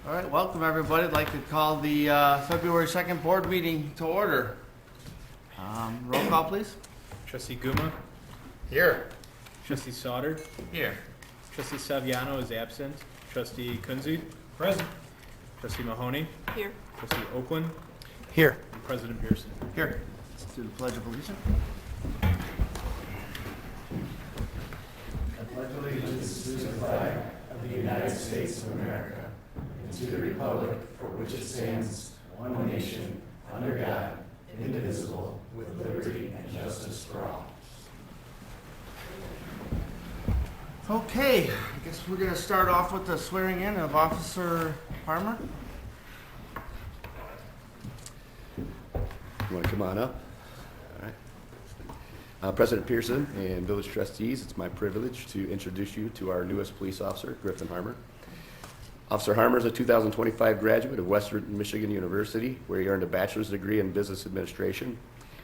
All right, welcome everybody. I'd like to call the February 2nd board meeting to order. Roll call, please. Trustee Guma? Here. Trustee Sauter? Here. Trustee Saviano is absent. Trustee Kunze? Present. Trustee Mahoney? Here. Trustee Oakland? Here. And President Pearson. Here. Let's do the Pledge of Allegiance. I pledge allegiance to the flag of the United States of America and to the republic for which it stands, one nation, under God, indivisible, with liberty and justice for all. Okay, I guess we're going to start off with the swearing in of Officer Harmer. You want to come on up? All right. President Pearson and village trustees, it's my privilege to introduce you to our newest police officer, Griffin Harmer. Officer Harmer is a 2025 graduate of Western Michigan University, where he earned a bachelor's degree in business administration.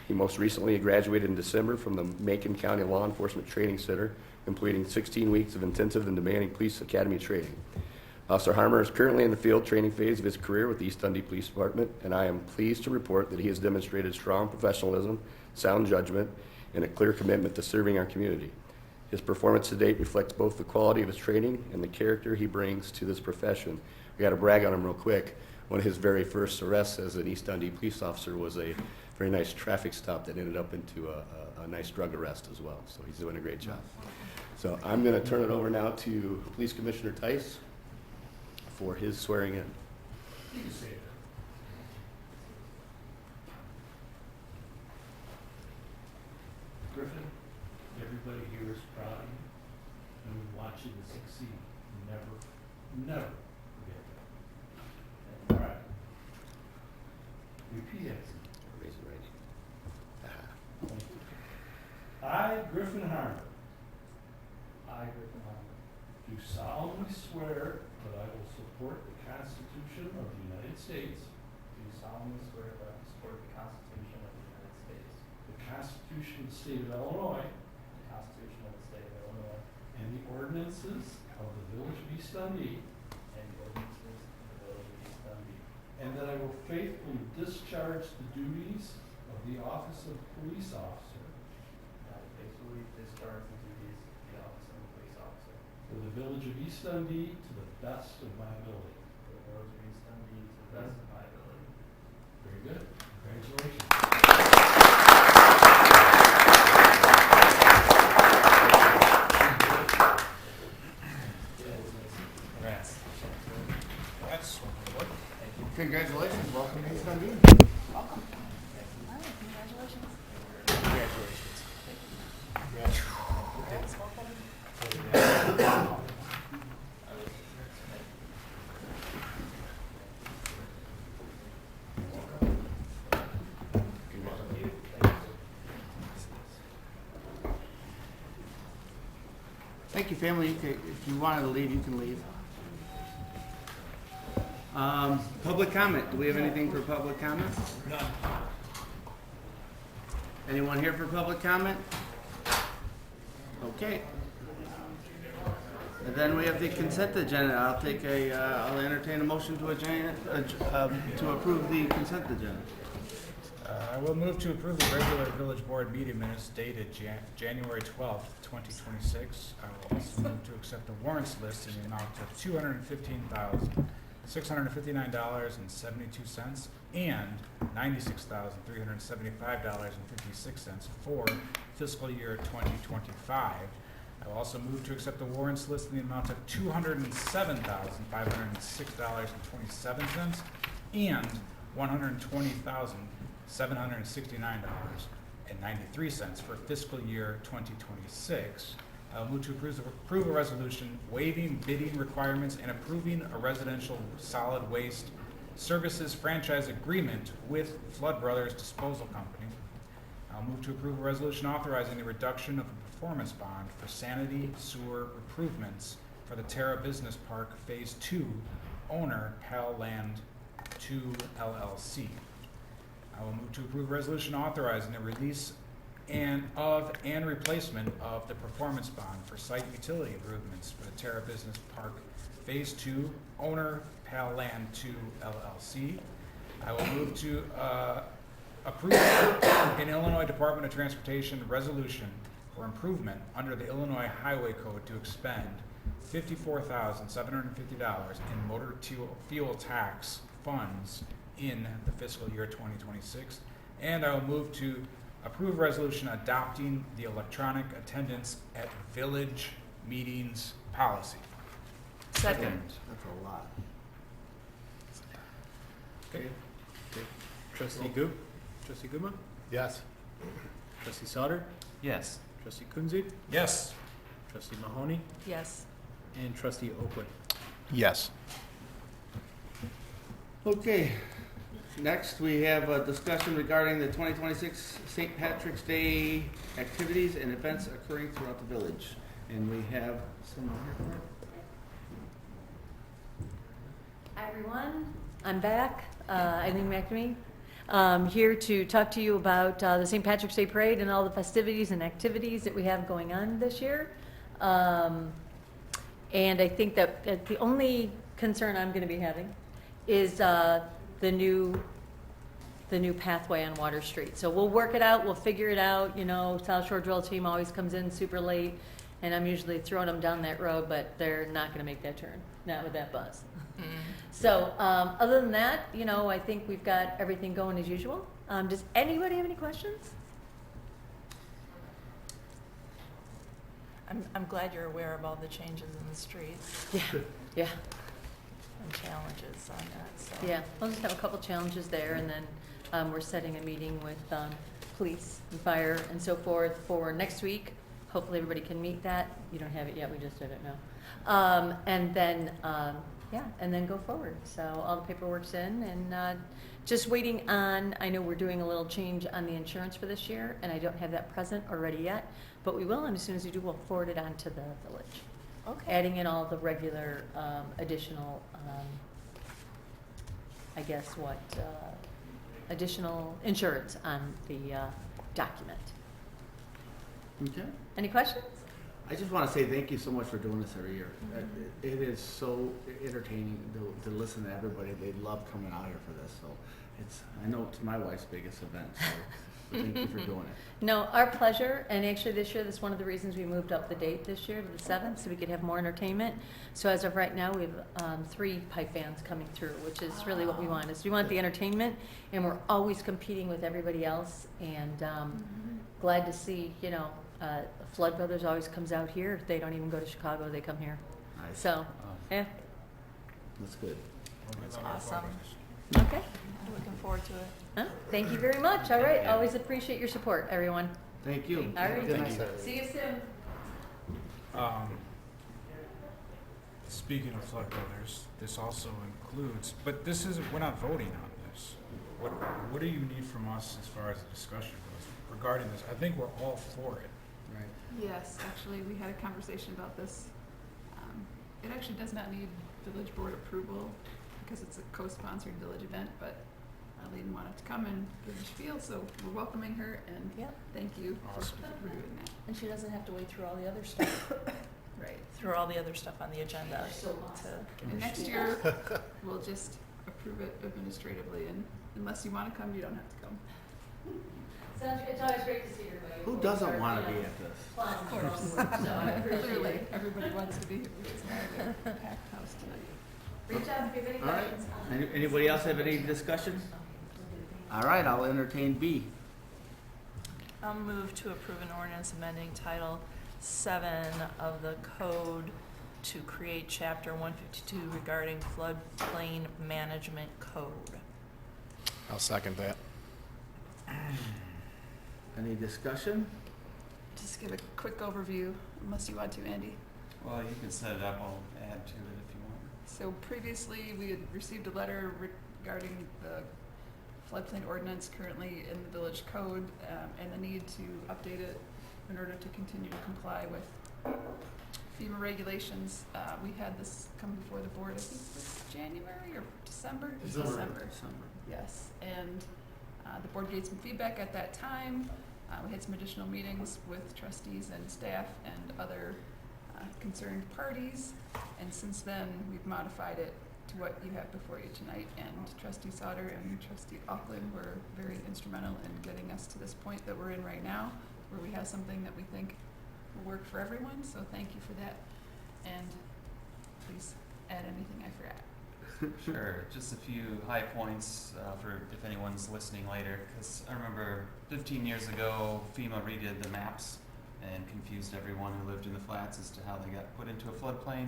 He most recently graduated in December from the Macon County Law Enforcement Training Center, completing 16 weeks of intensive and demanding police academy training. Officer Harmer is currently in the field training phase of his career with the East Dundee Police Department, and I am pleased to report that he has demonstrated strong professionalism, sound judgment, and a clear commitment to serving our community. His performance to date reflects both the quality of his training and the character he brings to this profession. We got to brag on him real quick. One of his very first arrests as an East Dundee police officer was a very nice traffic stop that ended up into a nice drug arrest as well. So he's doing a great job. So I'm going to turn it over now to Police Commissioner Tice for his swearing in. You can say it. Griffin, everybody here is proud of you, and we want you to succeed. Never forget that. All right. Repeat after me. Raise it right. Thank you. I, Griffin Harmer, do solemnly swear that I will support the Constitution of the United States, Do solemnly swear that I will support the Constitution of the United States, the Constitution of the State of Illinois, the Constitution of the State of Illinois, and the ordinances of the Village of East Dundee, and the ordinances of the Village of East Dundee, and that I will faithfully discharge the duties of the office of police officer and I will faithfully discharge the duties of the office of police officer for the Village of East Dundee to the best of my ability. for the Village of East Dundee to the best of my ability. Very good. Congratulations. Congratulations. Welcome to East Dundee. Welcome. All right, congratulations. Thank you, family. If you wanted to leave, you can leave. Public comment. Do we have anything for public comment? None. Anyone here for public comment? Okay. And then we have the consent agenda. I'll entertain a motion to approve the consent agenda. I will move to approve the regular village board meeting minutes dated January 12th, 2026. I will also move to accept the warrants list in the amount of $215,659.72 and $96,375.56 for fiscal year 2025. I will also move to accept the warrants list in the amount of $207,506.27 and $120,769.93 for fiscal year 2026. I'll move to approve a resolution waiving bidding requirements and approving a residential solid waste services franchise agreement with Flood Brothers Disposal Company. I'll move to approve a resolution authorizing the reduction of a performance bond for sanity sewer improvements for the Terra Business Park Phase 2, owner Pal Land 2 LLC. I will move to approve a resolution authorizing the release and replacement of the performance bond for site utility improvements for the Terra Business Park Phase 2, owner Pal Land 2 LLC. I will move to approve an Illinois Department of Transportation resolution for improvement under the Illinois Highway Code to expend $54,750 in motor fuel tax funds in the fiscal year 2026. And I will move to approve resolution adopting the electronic attendance at village meetings policy. Second. That's a lot. Okay. Trustee Goop? Trustee Guma? Yes. Trustee Sauter? Yes. Trustee Kunzi? Yes. Trustee Mahoney? Yes. And Trustee Oakwood? Yes. Okay, next we have a discussion regarding the 2026 St. Patrick's Day activities and events occurring throughout the village. And we have someone here for it. Hi everyone, I'm back, Eileen McNamee. Here to talk to you about the St. Patrick's Day Parade and all the festivities and activities that we have going on this year. And I think that the only concern I'm going to be having is the new pathway on Water Street. So we'll work it out, we'll figure it out. You know, South Shore Drill Team always comes in super late, and I'm usually throwing them down that road, but they're not going to make that turn, not with that bus. So other than that, you know, I think we've got everything going as usual. Does anybody have any questions? I'm glad you're aware of all the changes in the streets Yeah, and challenges on that, so. yeah. We'll just have a couple challenges there, and then we're setting a meeting with police and fire and so forth for next week. Hopefully everybody can meet that. You don't have it yet, we just did it now. And then, and then go forward. So all the paperwork's in, and just waiting on, I know we're doing a little change on the insurance for this year, and I don't have that present or ready yet, but we will, and as soon as we do, we'll forward it on to the village. Okay. Adding in all the regular additional, additional insurance on the document. Okay. Any questions? I just want to say thank you so much for doing this every year. It is so entertaining to listen to everybody. They love coming out here for this. So I know it's my wife's biggest event. So thank you for doing it. No, our pleasure, and actually this year, that's one of the reasons we moved up the date this year to the 7th, so we could have more entertainment. So as of right now, we have 3 pipe bands coming through, which is really what we want, is we want the entertainment, and we're always competing with everybody else, and glad to see, you know, Flood Brothers always comes out here. They don't even go to Chicago, they come here. Nice. So, yeah, That's good. That's awesome. okay. Looking forward to it. Huh? Thank you very much. All right, always appreciate your support, everyone. Thank you. All right. Good night. See you soon. Speaking of Flood Brothers, this also includes, but this is, we're not voting on this. What do you need from us as far as the discussion goes regarding this? I think we're all for it. Right. Yes, actually, we had a conversation about this. It actually does not need village board approval because it's a co-sponsored village event, but Eileen wanted to come and give a spiel, so we're welcoming her, and Yep. thank you Awesome. for doing that. And she doesn't have to wait through all the other stuff, Right. through all the other stuff on the agenda And next year, we'll just approve it administratively, and unless you want to come, you don't have to come. It's always great to see everybody. Who doesn't want to be at this? Of So clearly, everybody wants to be here, which is why they're packed house tonight. Reach out if you have any All right. questions. Anybody else have any discussion? All right, I'll entertain B. I'll move to approve an ordinance amending Title 7 of the code to create Chapter 152 regarding floodplain management code. I'll second that. Any discussion? Just give a quick overview, unless you want to, Andy. Well, you can set it up, I'll add to it if you want. So previously, we had received a letter regarding the floodplain ordinance currently in the village code, and the need to update it in order to continue to comply with FEMA regulations. We had this come before the board, I think it was January or December? December. Yes, and the board gave some feedback at that time. We had some additional meetings with trustees and staff and other concerned parties. And since then, we've modified it to what you have before you tonight. And Trustee Sauter and Trustee Auckland were very instrumental in getting us to this point that we're in right now, where we have something that we think will work for everyone. So thank you for that. And please add anything I forgot. Sure, just a few high points for if anyone's listening later, because I remember 15 years ago FEMA redid the maps and confused everyone who lived in the flats as to how they got put into a floodplain.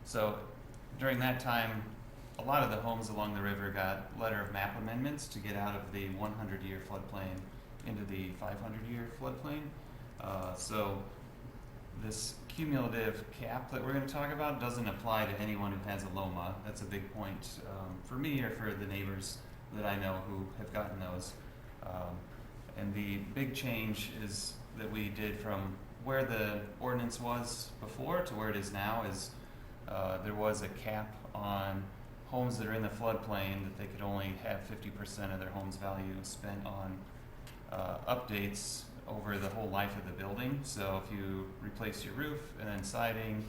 So during that time, a lot of the homes along the river got letter of map amendments to get out of the 100-year floodplain into the 500-year floodplain. So this cumulative cap that we're going to talk about doesn't apply to anyone who has a LOMA. That's a big point for me or for the neighbors that I know who have gotten those. And the big change is that we did from where the ordinance was before to where it is now is there was a cap on homes that are in the floodplain that they could only have 50% of their home's value spent on updates over the whole life of the building. So if you replaced your roof and then siding,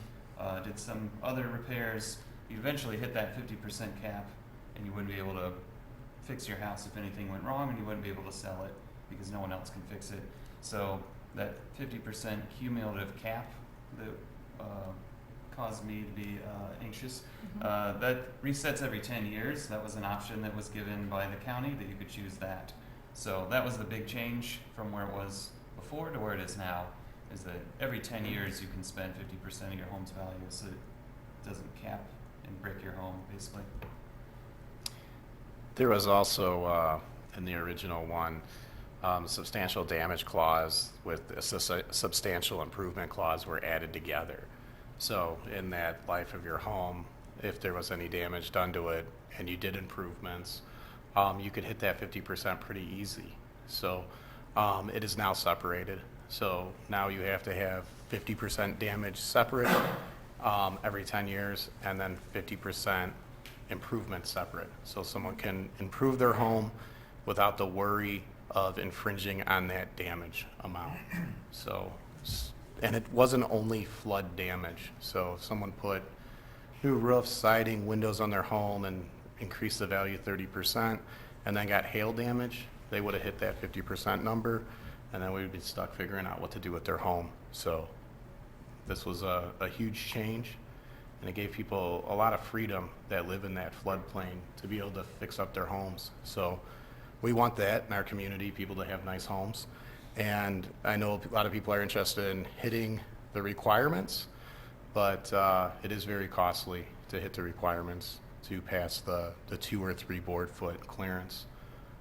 did some other repairs, you'd eventually hit that 50% cap and you wouldn't be able to fix your house if anything went wrong, and you wouldn't be able to sell it because no one else can fix it. So that 50% cumulative cap that caused me to be anxious, that resets every 10 years. That was an option that was given by the county that you could choose that. So that was the big change from where it was before to where it is now, is that every 10 years you can spend 50% of your home's value, so it doesn't cap and break your home, basically. There was also, in the original one, substantial damage clause with a substantial improvement clause were added together. So in that life of your home, if there was any damage done to it and you did improvements, you could hit that 50% pretty easy. So it is now separated. So now you have to have 50% damage separate every 10 years and then 50% improvement separate. So someone can improve their home without the worry of infringing on that damage amount. So, and it wasn't only flood damage. So if someone put new roofs, siding, windows on their home and increased the value 30% and then got hail damage, they would have hit that 50% number, and then we would be stuck figuring out what to do with their home. So this was a huge change, and it gave people a lot of freedom that live in that floodplain to be able to fix up their homes. So we want that in our community, people to have nice homes. And I know a lot of people are interested in hitting the requirements, but it is very costly to hit the requirements to pass the 2 or 3 board foot clearance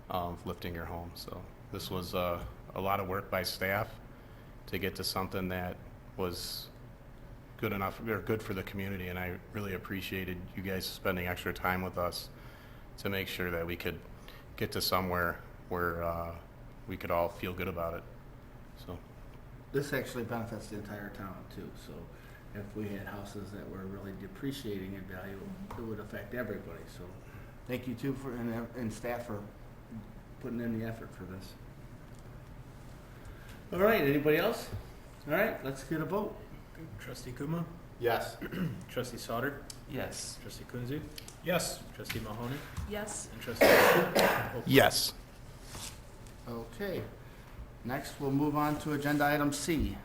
of lifting your home. So this was a lot of work by staff to get to something that was good enough, or good for the community, and I really appreciated you guys spending extra time with us to make sure that we could get to somewhere where we could all feel good about it. So This actually benefits the entire town too, so if we had houses that were really depreciating in value, it would affect everybody. So thank you too for, and staff for putting in the effort for this. All right, anybody else? All right, let's get a vote. Trustee Kuma? Yes. Trustee Sauter? Yes. Trustee Kunzu? Yes. Trustee Mahoney? Yes. And Trustee Oakley? Yes. Okay, next we'll move on to agenda item C.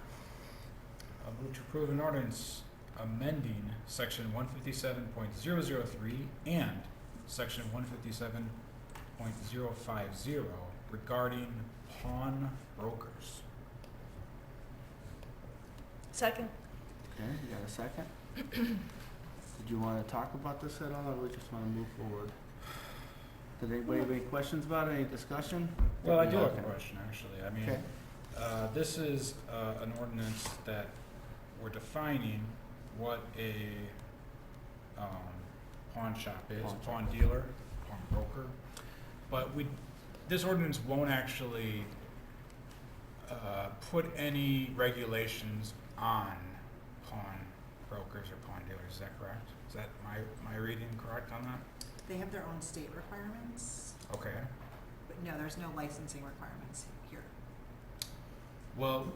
I'll move to approve an ordinance amending section 157.003 and section 157.050 regarding pawn brokers. Second. Okay, you got a second? Did you want to talk about this at all, or we just want to move forward? Did anybody have any questions about it, any discussion? Well, I do have a Okay. question, actually. I mean, Okay. this is an ordinance that we're defining what a pawn shop is, pawn dealer, pawn broker. But this ordinance won't actually put any regulations on pawn brokers or pawn dealers. Is that correct? Is that my reading correct on that? They have their own state requirements, Okay. but no, there's no licensing requirements here. Well,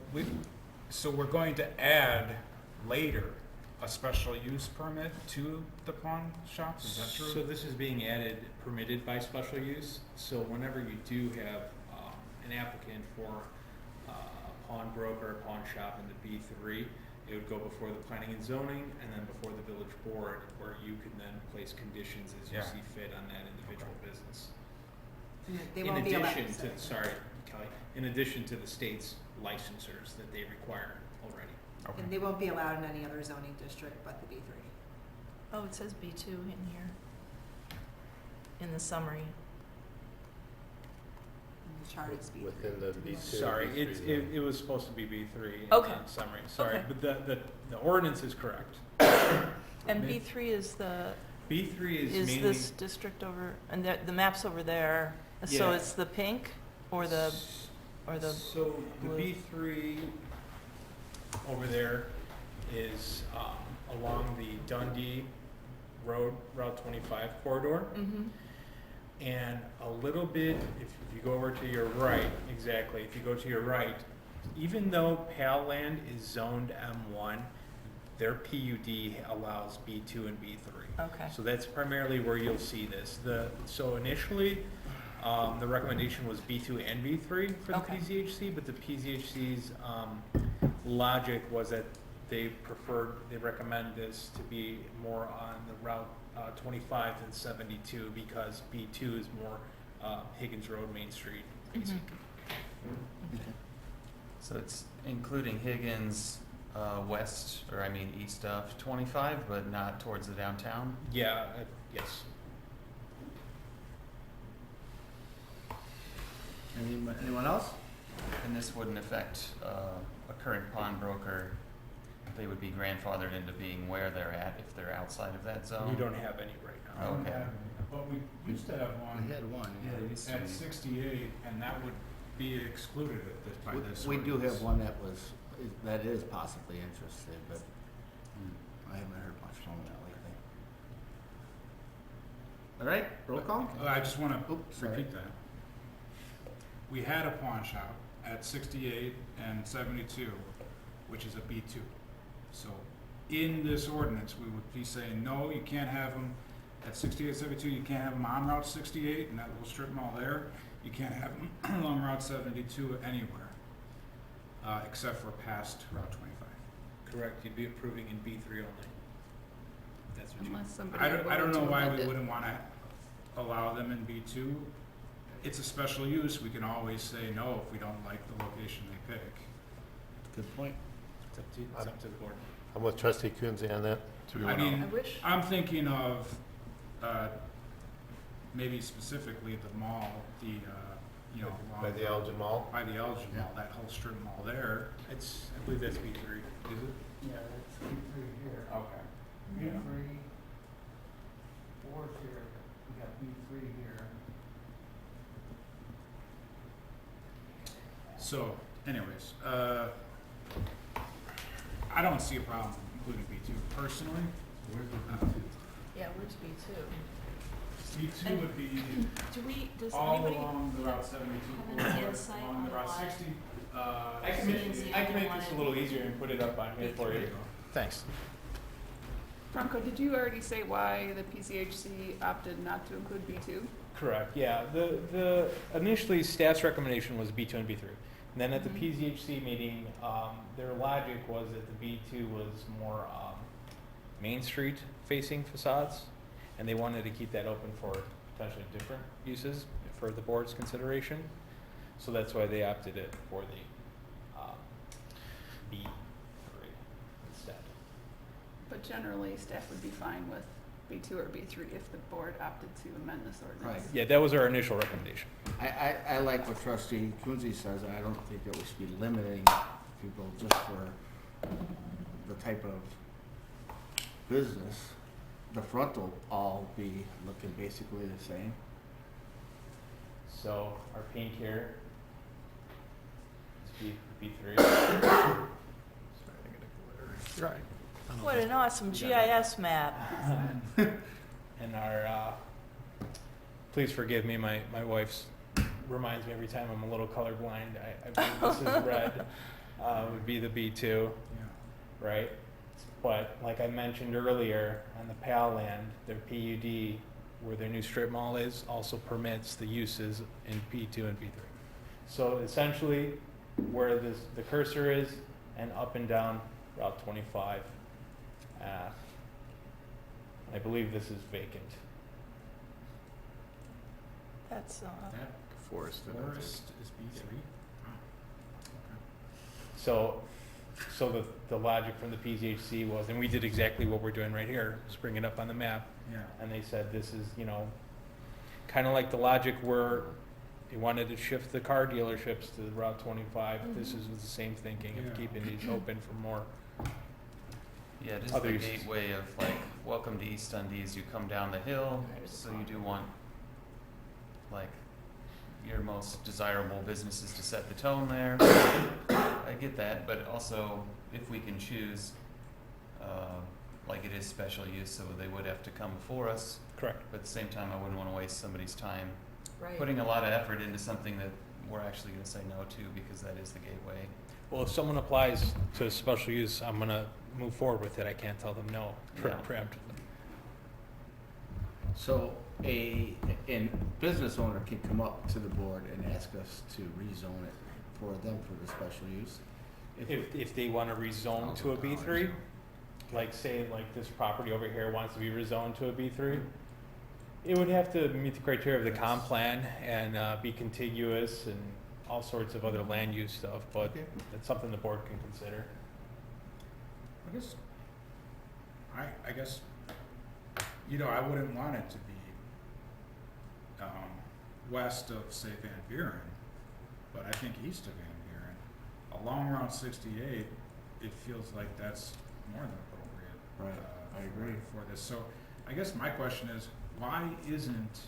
so we're going to add later a special use permit to the pawn shops, is that So true? this is being added, permitted by special use, so whenever you do have, an applicant for, a pawnbroker, a pawn shop in the B3, it would go before the planning and zoning, and then before the village board, where you could then place conditions as you Yeah. see fit on that individual business. They In won't be allowed. addition to, sorry, Kelly, in addition to the state's licensors that they require already. Okay. And they won't be allowed in any other zoning district but the B3. Oh, it says B2 in here, in the summary. And the chart is B3. Within the B2. Sorry, B3 it was supposed to be B3 in Okay. the summary, sorry, Okay. but the ordinance is correct. And B3 is B3 is is mainly. this district over, and the map's over there, so Yeah. it's the pink or the So the blue? B3 over there is along the Dundee Road, Route 25 corridor. Mm-hmm. And a little bit, if you go over to your right, exactly, if you go to your right, even though PAL land is zoned M1, their PUD allows B2 and B3. Okay. So that's primarily where you'll see this. So initially, the recommendation was B2 and B3 for the Okay. PZHC, but the PZHC's logic was that they recommend this to be more on the Route 25 than 72 because B2 is more Higgins Road, Main Street. Mhm. So it's including Higgins, west, or I mean east of 25, but not towards the downtown. Yeah, yes. Anyone else? And this wouldn't affect a current pawnbroker. They would be grandfathered into being where they're at if they're outside of that zone. We don't have any right now. Oh. Okay. But we used to have one We had one. Yeah, it used to at be. 68, and that would be excluded at this, by this We do ordinance. have one that is possibly interested, but I haven't heard much from that lately. All right, roll call? I just want to Oops, sorry. repeat that. We had a pawn shop at 68 and 72, which is a B2. So in this ordinance, we would be saying, no, you can't have them at 68, 72, you can't have them on Route 68 and that little strip mall there. You can't have them along Route 72 anywhere, except for past Route 25. Correct, you'd be approving in B3 only. That's what you. Unless somebody. I don't wanted know to why amend we it. wouldn't want to allow them in B2. It's a special use, we can always say no if we don't like the location they pick. Good point. It's up to the board. I'm with trustee Coonsey on that. I mean, I wish. I'm thinking of, maybe specifically the mall, along By the Elgin Mall? by the Elgin Mall, that whole strip mall there. I believe that's B3. Is it? Yeah, that's B3 here. Okay. B3, 4's here, we got B3 here. So, anyways, I don't see a problem including B2 personally. Where's the B2? Yeah, where's B2? B2 would be Does all anybody along the Route 72 have any corridor, insight along the on Route why- 60. I can CNC make this a little wanted easier and put it up on here for you. Thanks. Franco, did you already say why the PCHC opted not to include B2? Correct, yeah. The initially staff's recommendation was B2 and B3. And then at the Mhm. PZHC meeting, their logic was that the B2 was more Main Street facing facades, and they wanted to keep that open for potentially different uses for the board's consideration. So that's why they opted it for the B3 instead. But generally, staff would be fine with B2 or B3 if the board opted to amend this ordinance. Right. Yeah, that was our initial recommendation. I like what trustee Coonsey says, I don't think that we should be limiting people just for the type of business. The front will all be looking basically the same. So our pink here is B3. Right. What an awesome GIS map. And our, please forgive me, my wife's reminds me every time I'm a little colorblind. I believe this is red, would be the B2, Yeah. right? But like I mentioned earlier, on the PAL land, their PUD, where their new strip mall is, also permits the uses in B2 and B3. So essentially, where the cursor is, and up and down Route 25, I believe this is vacant. That's, That Forest. forest is B3? So the logic from the PZHC was, and we did exactly what we're doing right here, is bring it up on the map, Yeah. and they said this is, kind of like the logic where they wanted to shift the car dealerships to Route 25. This is the same thinking of Yeah. keeping these open for more. Yeah, just Other the uses. gateway of like, welcome to East Dundee as you come down the hill, so you do want like your most desirable businesses to set the tone there. I get that, but also if we can choose, like it is special use, so they would have to come before us, Correct. but at the same time, I wouldn't wanna waste somebody's time Right. putting a lot of effort into something that we're actually gonna say no to because that is the gateway. Well, if someone applies to a special use, I'm gonna move forward with it. I can't tell them no Yeah. preemptively. So a business owner can come up to the board and ask us to rezone it for them for the special use. If they want to rezone to a B3, like say like this property over here wants to be rezoned to a B3, it would have to meet the criteria of the comp plan and be contiguous and all sorts of other land use stuff, but Okay. it's something the board can consider. I guess, I wouldn't want it to be, west of, say, Van Buren, but I think east of Van Buren. Along Route 68, it feels like that's more than appropriate. Right, I agree. For this, so I guess my question is, why isn't,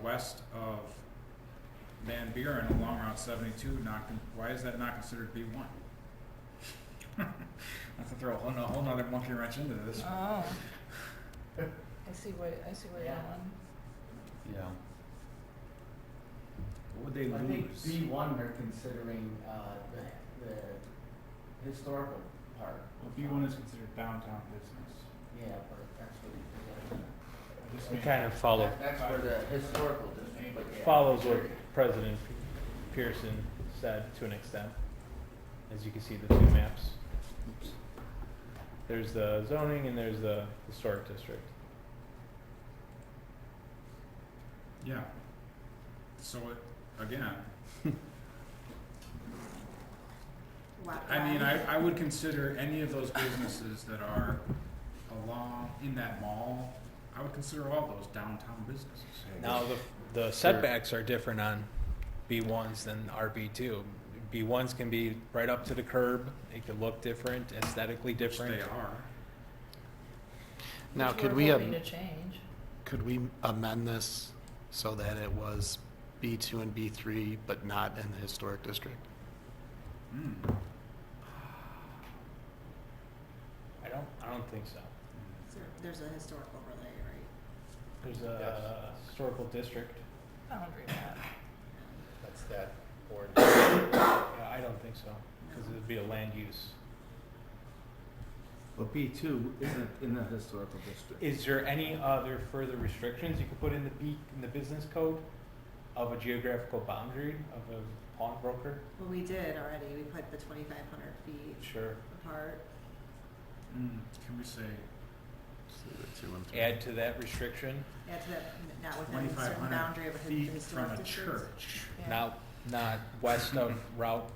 west of Van Buren along Route 72 why is that not considered B1? Not to throw a whole nother monkey wrench into this. oh. I see where you're going. Yeah. What would they I think lose? B1, they're considering, the historical part. Well, B1 is considered downtown business. Yeah, but that's what I just It mean- kind of follow, that's for the historical district, but yeah. follows what President Pearson said to an extent, as you can see the two maps. There's the zoning and there's the historic district. Yeah. So it, again, I mean, I would consider any of those businesses that are in that mall, I would consider all those downtown businesses. Now, the setbacks are different on B1s than RB2. B1s can be right up to the curb, they could look different, aesthetically Which different. they are. Now, Which could we're we hoping to change. could we amend this so that it was B2 and B3, but not in the historic district? Hmm. I don't think so. There's a historic overlay, right? There's a historical district. Boundary map. That's that board. Yeah, I don't think so, because it'd be a land use. But B2 isn't in the historical district. Is there any other further restrictions you could put in the business code of a geographical boundary of a pawnbroker? Well, we did already, we put the 2,500 feet Sure. apart. Can we say So the 2 and 3. Add to that restriction, Add to that, not within a certain 2,500 boundary of a feet historic from a district? church? Yeah. not west of Route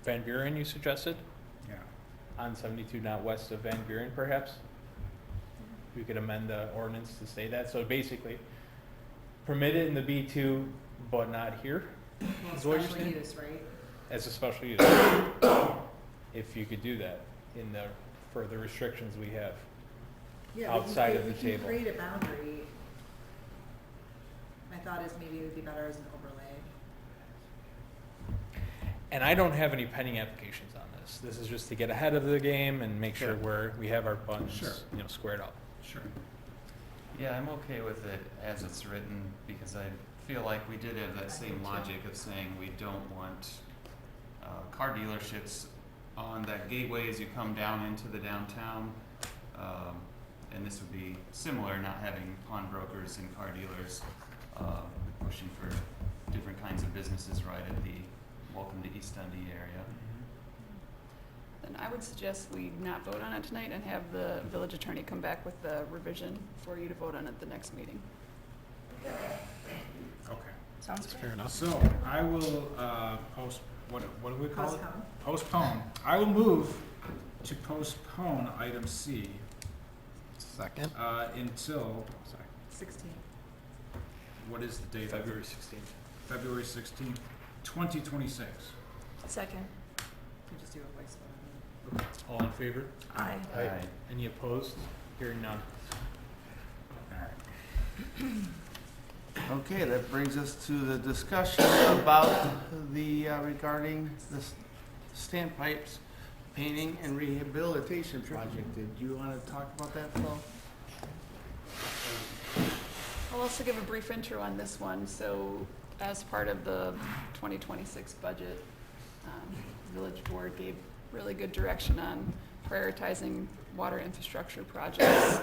Van Buren, you suggested? Yeah. On 72, not west of Van Buren, perhaps? We could amend the ordinance to say that, so basically, permitted in the B2, but not here, Well, Is what you're special saying? use, right? as a special use. If you could do that in the further restrictions we have. Yeah, Outside of the we table. can create a boundary. My thought is maybe it would be better as an overlay. And I don't have any pending applications on this. This is just to get ahead of the game and make sure we have our buttons, Sure. squared up. Sure. Yeah, I'm okay with it as it's written because I feel like we did have that same logic of saying we don't want car dealerships on that gateway as you come down into the downtown. And this would be similar, not having pawnbrokers and car dealers, pushing for different kinds of businesses right at the Welcome to East Dundee area. Then I would suggest we not vote on it tonight and have the village attorney come back with the revision for you to vote on at the next meeting. Okay. Sounds That's good. fair enough. So I will what do we call it? Postpone. Postpone. I will move to postpone item C Second? until, Sorry. 16. what is the date? February 16th. February 16th, 2026. Second. You just do a voice vote. All in favor? Aye. Aye. Any opposed? Hearing none. All right. Okay, that brings us to the discussion about the, regarding the standpipes painting and rehabilitation project. Did you want to talk about that, Phil? I'll also give a brief intro on this one. So as part of the 2026 budget, Village Board gave really good direction on prioritizing water infrastructure projects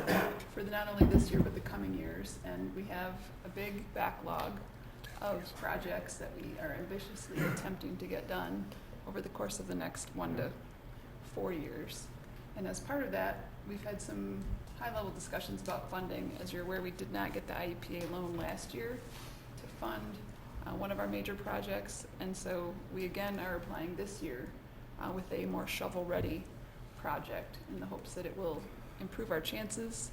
for not only this year but the coming years. And we have a big backlog of projects that we are ambitiously attempting to get done over the course of the next 1 to 4 years. And as part of that, we've had some high-level discussions about funding. As you're aware, we did not get the IEPA loan last year to fund one of our major projects, and so we again are applying this year with a more shovel-ready project in the hopes that it will improve our chances.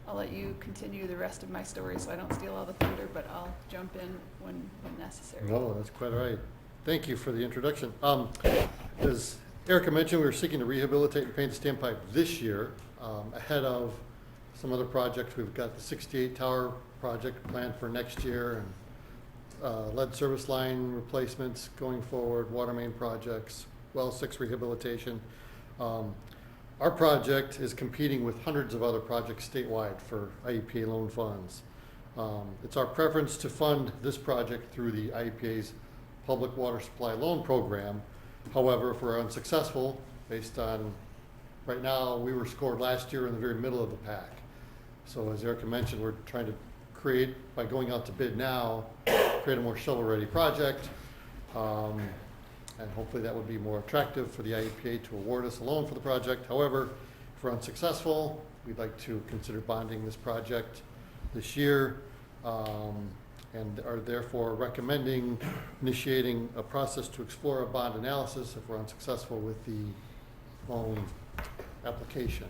I'll let you continue the rest of my story so I don't steal all the thunder, but I'll jump in when necessary. No, that's quite all right. Thank you for the introduction. As Erica mentioned, we were seeking to rehabilitate and paint the standpipe this year, ahead of some other projects. We've got the 68 tower project planned for next year, and lead service line replacements going forward, water main projects, well 6 rehabilitation. Our project is competing with hundreds of other projects statewide for IEPA loan funds. It's our preference to fund this project through the IEPA's Public Water Supply Loan Program. However, if we're unsuccessful, based on, right now, we were scored last year in the very middle of the pack. So as Erica mentioned, we're trying to create, by going out to bid now, create a more shovel-ready project. And hopefully that would be more attractive for the IEPA to award us a loan for the project. However, if we're unsuccessful, we'd like to consider bonding this project this year, and are therefore recommending initiating a process to explore a bond analysis if we're unsuccessful with the loan application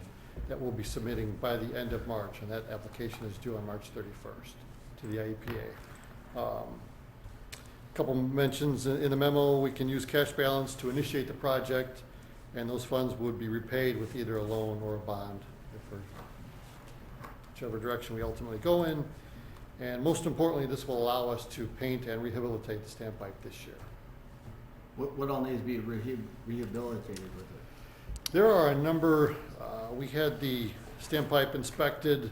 that we'll be submitting by the end of March, and that application is due on March 31st to the IEPA. Couple mentions in the memo: we can use cash balance to initiate the project, and those funds would be repaid with either a loan or a bond, whichever direction we ultimately go in. And most importantly, this will allow us to paint and rehabilitate the standpipe this year. What all needs to be rehabilitated with it? There are a number, we had the standpipe inspected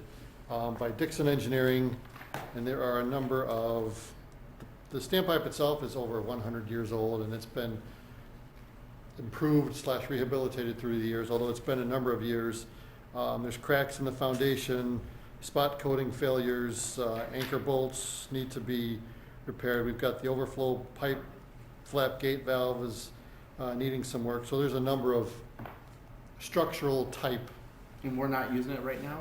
by Dixon Engineering, and there are a number of, the standpipe itself is over 100 years old, and it's been improved / rehabilitated through the years, although it's been a number of years. There's cracks in the foundation, spot coating failures, anchor bolts need to be repaired. We've got the overflow pipe flap gate valve is needing some work. So there's a number of structural type. And we're not using it right now?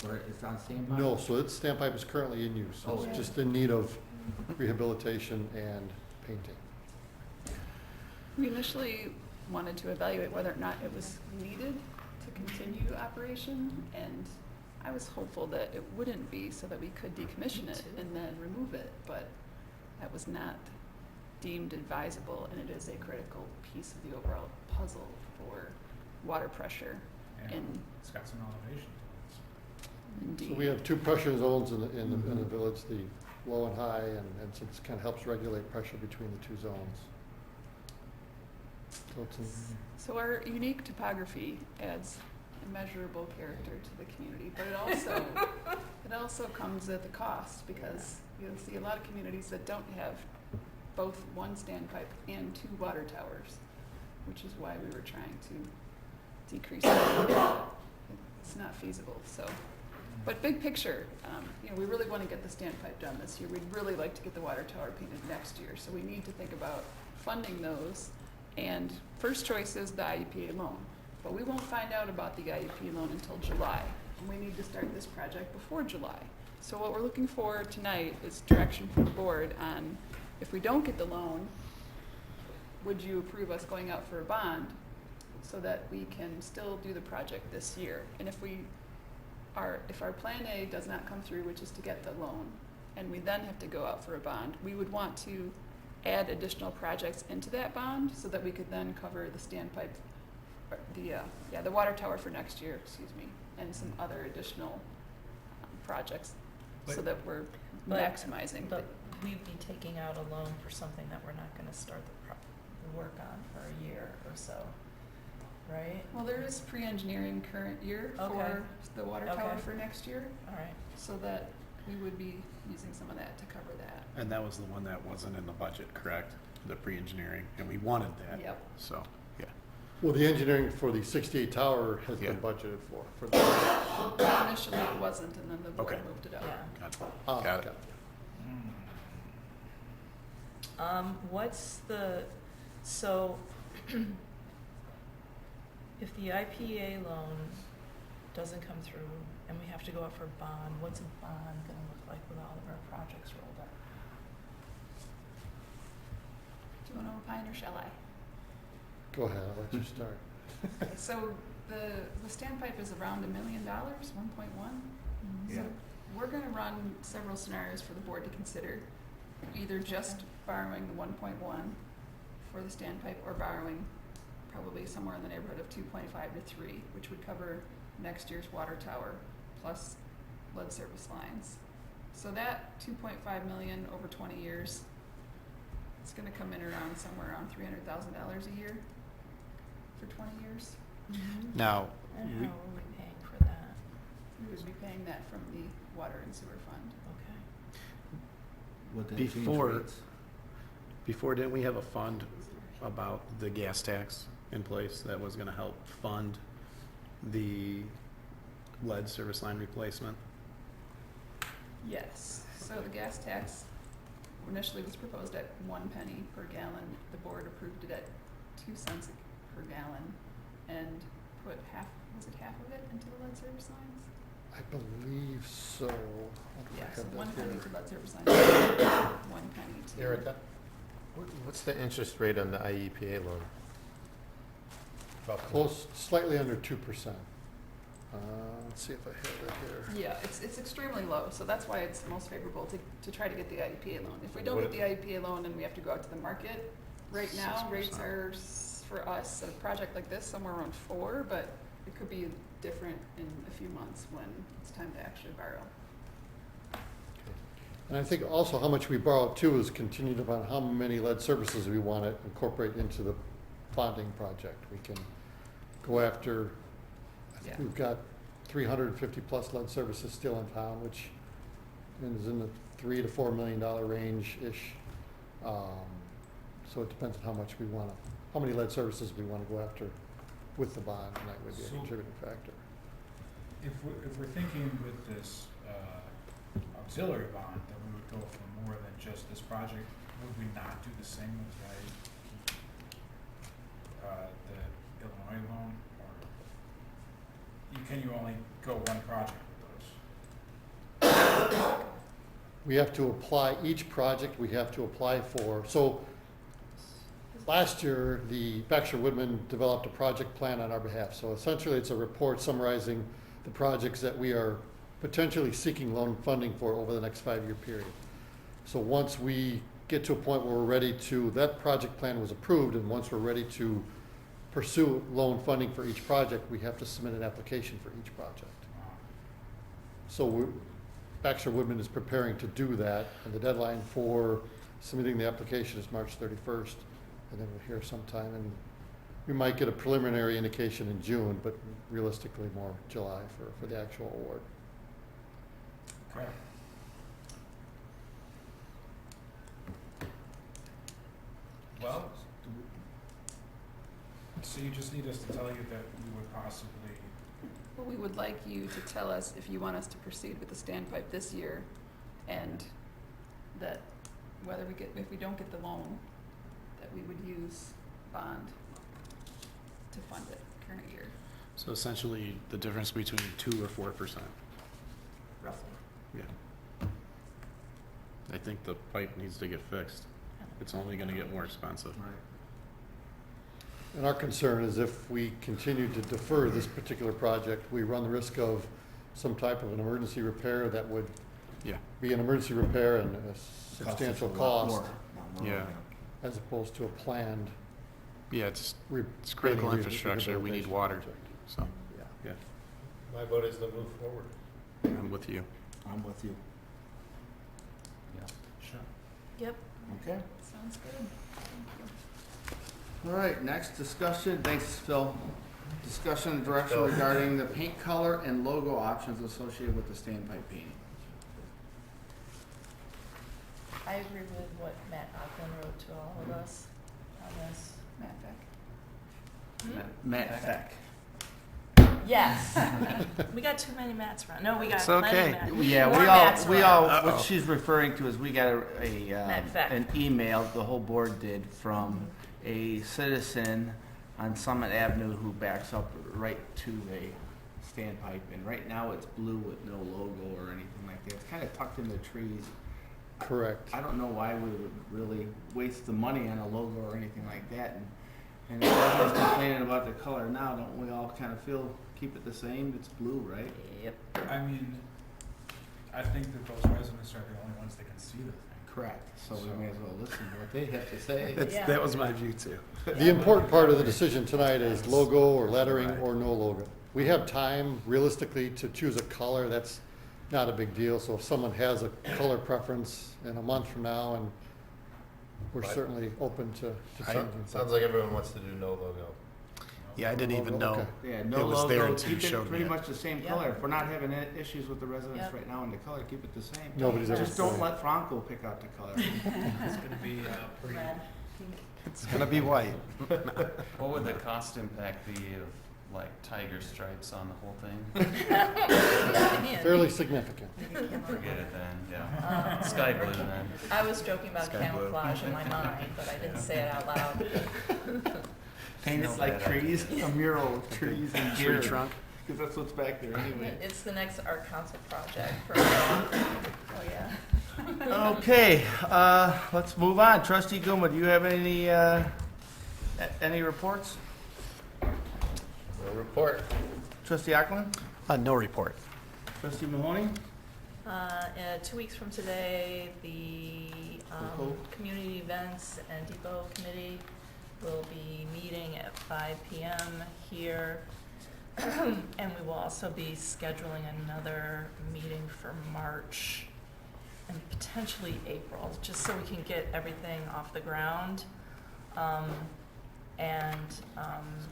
Or it's on standby? No, so its standpipe is currently in use. So Oh, it's yeah. just in need of rehabilitation and painting. We initially wanted to evaluate whether or not it was needed to continue operation, and I was hopeful that it wouldn't be, so that we could decommission it and then remove it, but that was not deemed advisable, and it is a critical piece of the overall puzzle for water pressure in It's got some elevation. Dundee. So we have 2 pressure zones in the village, the low and high, and so this kind of helps regulate pressure between the 2 zones. So it's So our unique topography adds immeasurable character to the community, but it also comes at the cost, because you'll see a lot of communities that don't have both one standpipe and 2 water towers. which is why we were trying to decrease it. It's not feasible, so. But big picture, you know, we really want to get the standpipe done this year. We'd really like to get the water tower painted next year, so we need to think about funding those. And first choice is the IEPA loan, but we won't find out about the IEP loan until July, and we need to start this project before July. So what we're looking for tonight is direction from the board on, if we don't get the loan, would you approve us going out for a bond so that we can still do the project this year? And if our plan A does not come through, which is to get the loan, and we then have to go out for a bond, we would want to add additional projects into that bond so that we could then cover the standpipe, or the water tower for next year, excuse me, and some other additional projects, so But- that we're But- maximizing. But we'd be taking out a loan for something that we're not gonna start the work on for a year or so, right? Well, there is pre-engineering current year Okay. for the water tower Okay. for next year, All right. so that we would be using some of that to cover that. And that was the one that wasn't in the budget, correct? The pre-engineering, and we wanted that. Yep. So, yeah. Well, the engineering for the 68 tower has been Yeah. budgeted for the, Initially it wasn't, and then the board Okay. moved it up. Yeah. Got it. ah, Got it. okay. What's the, so, if the IPA loan doesn't come through and we have to go out for a bond, what's a bond gonna look like with all of our projects rolled up? Do you want to opine or shall I? Go ahead, I'll let you start. Okay, so the standpipe is around $1 million, 1.1. So we're gonna run several scenarios for the board to consider, either just borrowing the 1.1 for the standpipe or borrowing probably somewhere in the neighborhood of 2.5 to 3, which would cover next year's water tower plus lead service lines. So that 2.5 million over 20 years, it's gonna come in around somewhere around $300,000 a year for 20 years. Now, And we- how are we paying for that? We would be paying that from the water and sewer fund. Okay. Would that change Before- rates? before, didn't we have a fund about the gas tax in place that was gonna help fund the lead service line replacement? Yes, so the gas tax initially was proposed at 1 penny per gallon. The board approved it at 2 cents per gallon and put half of it into the lead service lines? I believe so. I don't Yeah, have so that 1 penny here. to lead service lines, 1 penny to. Erica, what's the interest rate on the IEPA loan? About Close, slightly under 2%. Let's see if I have it here. Yeah, it's extremely low, so that's why it's most favorable to try to get the IEPA loan. If we don't What get the IEPA loan and we have to go out to the market, right now, rates 6%. are, for us, at a project like this, somewhere around 4, but it could be different in a few months when it's time to actually borrow. And I think also how much we borrow too is contingent upon how many lead services we want to incorporate into the bonding project. We can go after, I think Yeah. we've got 350 plus lead services still in town, which is in the $3 to $4 million range-ish. So it depends on how much we want to, how many lead services we want to go after with the bond, and that would be a So- contributing factor. If we're thinking with this auxiliary bond, that we would go for more than just this project, would we not do the same with the Illinois loan? Or can you only go one project with those? We have to apply, each project we have to apply for. So last year, the Baxter Woodman developed a project plan on our behalf. So essentially, it's a report summarizing the projects that we are potentially seeking loan funding for over the next 5-year period. So once we get to a point where we're ready to, that project plan was approved, and once we're ready to pursue loan funding for each project, we have to submit an application for each project. So Baxter Woodman is preparing to do that, and the deadline for submitting the application is March 31st, and then we'll hear sometime, and we might get a preliminary indication in June, but realistically more July for the actual award. Okay. Well, So you just need us to tell you that you would possibly, Well, we would like you to tell us if you want us to proceed with the standpipe this year, and that if we don't get the loan, that we would use bond to fund it current year, So essentially, the difference between 2 or 4%. roughly. Yeah. I think the pipe needs to get fixed. It's only gonna get more expensive. Right. And our concern is if we continue to defer this particular project, we run the risk of some type of an emergency repair that would Yeah. be an emergency repair and a Costs us substantial a lot cost, more. Yeah. as opposed to a planned Yeah, it's re- critical building infrastructure. We need rehabilitation water. project. So, Yeah. yeah, My vote is to move forward. I'm with you. I'm with you. sure. Yep. Okay. sounds good, thank you. All right, next discussion, thanks Phil. Discussion and direction Phil. regarding the paint color and logo options associated with the standpipe painting. I agree with what Matt Auckland wrote to all of us on this. Matt Beck. Matt Feck. Yes. We got too many Matts around. No, we got It's plenty okay. Matt. Yeah, More we Matts all, around. what she's referring to is we got Matt Feck. an email, the whole board did, from a citizen on Summit Avenue who backs up right to a standpipe, and right now it's blue with no logo or anything like that. It's kind of tucked in the trees. Correct. I don't know why we would really waste the money on a logo or anything like that, and if everyone's complaining about the color now, don't we all kind of feel, keep it the same, it's blue, right? Yep. I mean, I think that those residents are the only ones that can see the thing. Correct, so we may as well listen to what they have to say. Yeah. That was my view too. The important part of the decision tonight is logo or lettering or no logo. We have time realistically to choose a color, that's not a big deal. So if someone has a color preference in a month from now, and we're Right. certainly open to changing. Sounds like everyone wants to do no logo. Yeah, I didn't even know. Okay. Yeah, It no was there logo, until you keep it showed me pretty it. much the same Yeah. color. If we're not having issues with the residents Yep. right now in the color, keep it the same. Nobody's ever Just don't saying. let Franco pick out the color. It's gonna be pretty. Red. It's gonna be white. What would the cost impact be of like tiger stripes on the whole thing? Fairly significant. Forget it then, yeah. Sky blue then. I was joking about Sky blue. camouflage in my mind, but I didn't say it out loud. Paint No it like bad trees, a mural of trees and Tree deer. trunk. Because that's what's back there anyway. It's the next art council project for, oh yeah. Okay, let's move on. Trustee Guma, do you have any reports? No report. Trustee Ackland? No report. Trustee Mahoney? 2 weeks from today, the Depot. Community Events and Depot Committee will be meeting at 5 p.m. here. And we will also be scheduling another meeting for March and potentially April, just so we can get everything off the ground.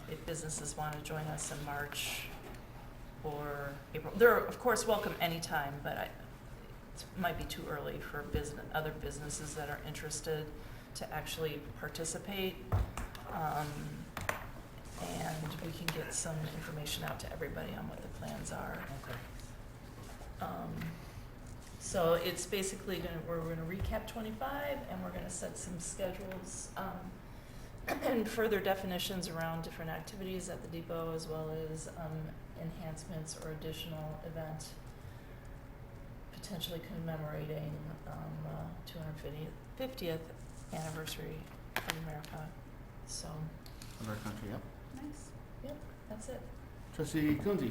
If businesses want to join us in March or April, they're of course welcome anytime, but it might be too early for other businesses that are interested to actually participate. And we can get some information out to everybody on what the plans are. So it's basically we're gonna recap 25, and we're gonna set some schedules, and further definitions around different activities at the depot, as well as, enhancements or additional event, potentially commemorating, 250th anniversary of America, so, Of our country, yep. Nice. yep, that's it. Trustee Kunzi?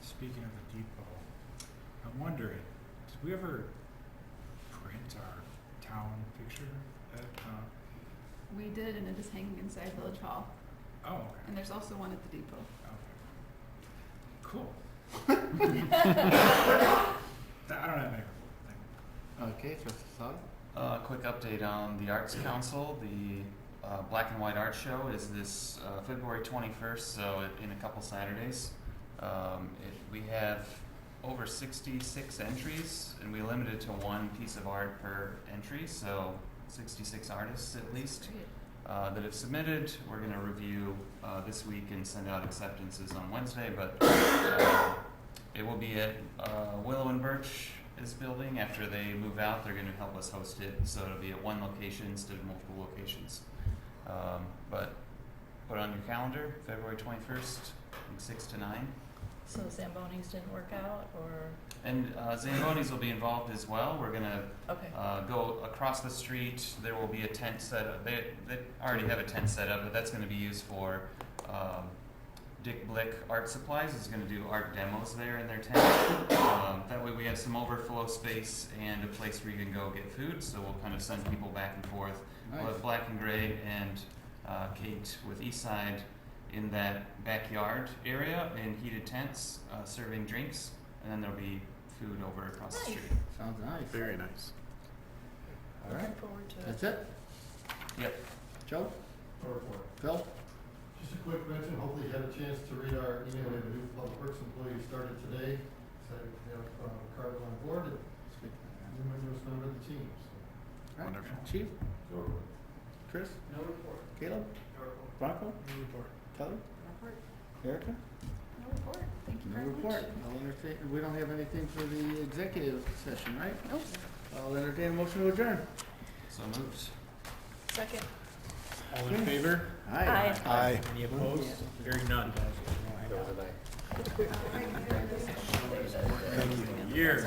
Speaking of the depot, I'm wondering, did we ever print our town picture at, We did, and it is hanging inside Village Hall, oh, okay. and there's also one at the depot. Cool. I don't have any. Okay, Trustee Sal? Quick update on the Arts Council. The Black and White Art Show is this February 21st, so in a couple Saturdays. We have over 66 entries, and we limited to one piece of art per entry, so 66 artists at least. that have submitted. We're going to review this week and send out acceptances on Wednesday, but it will be at Willow and Birch is building. After they move out, they're going to help us host it, so it'll be at one location instead of multiple locations. But put it on your calendar, February 21st, from 6 to 9. So Zambonis didn't work out, or? And Zambonis will be involved as well. We're going to Okay. go across the street. There will be a tent set up. They already have a tent set up, but that's going to be used for Dick Blick Art Supplies is going to do art demos there in their tent. That way we have some overflow space and a place where you can go get food. So we'll kind of send people back and forth. Nice. We'll have Black and Gray and Kate with Eastside in that backyard area in heated tents, serving drinks, and then there'll be food over across the street. Sounds nice. Very nice. All right. Looking forward to it. That's it? Yep. Joe? No report. Phil? Just a quick mention, hopefully you had a chance to read our email, we have a new public works employee started today. Excited to have Carter on board and new members member of the team, so. All right. Wonderful. Chief? No report. Chris? No report. Caleb? No report. Bronco? No report. Kelly? Report. Erica? No report. Thank you No very report. much. I'll entertain, we don't have anything for the executive session, right? Nope. I'll entertain a motion to adjourn. So moved. Second. All in favor? Aye. Aye. Any opposed? Hearing none. That was a nice. Years.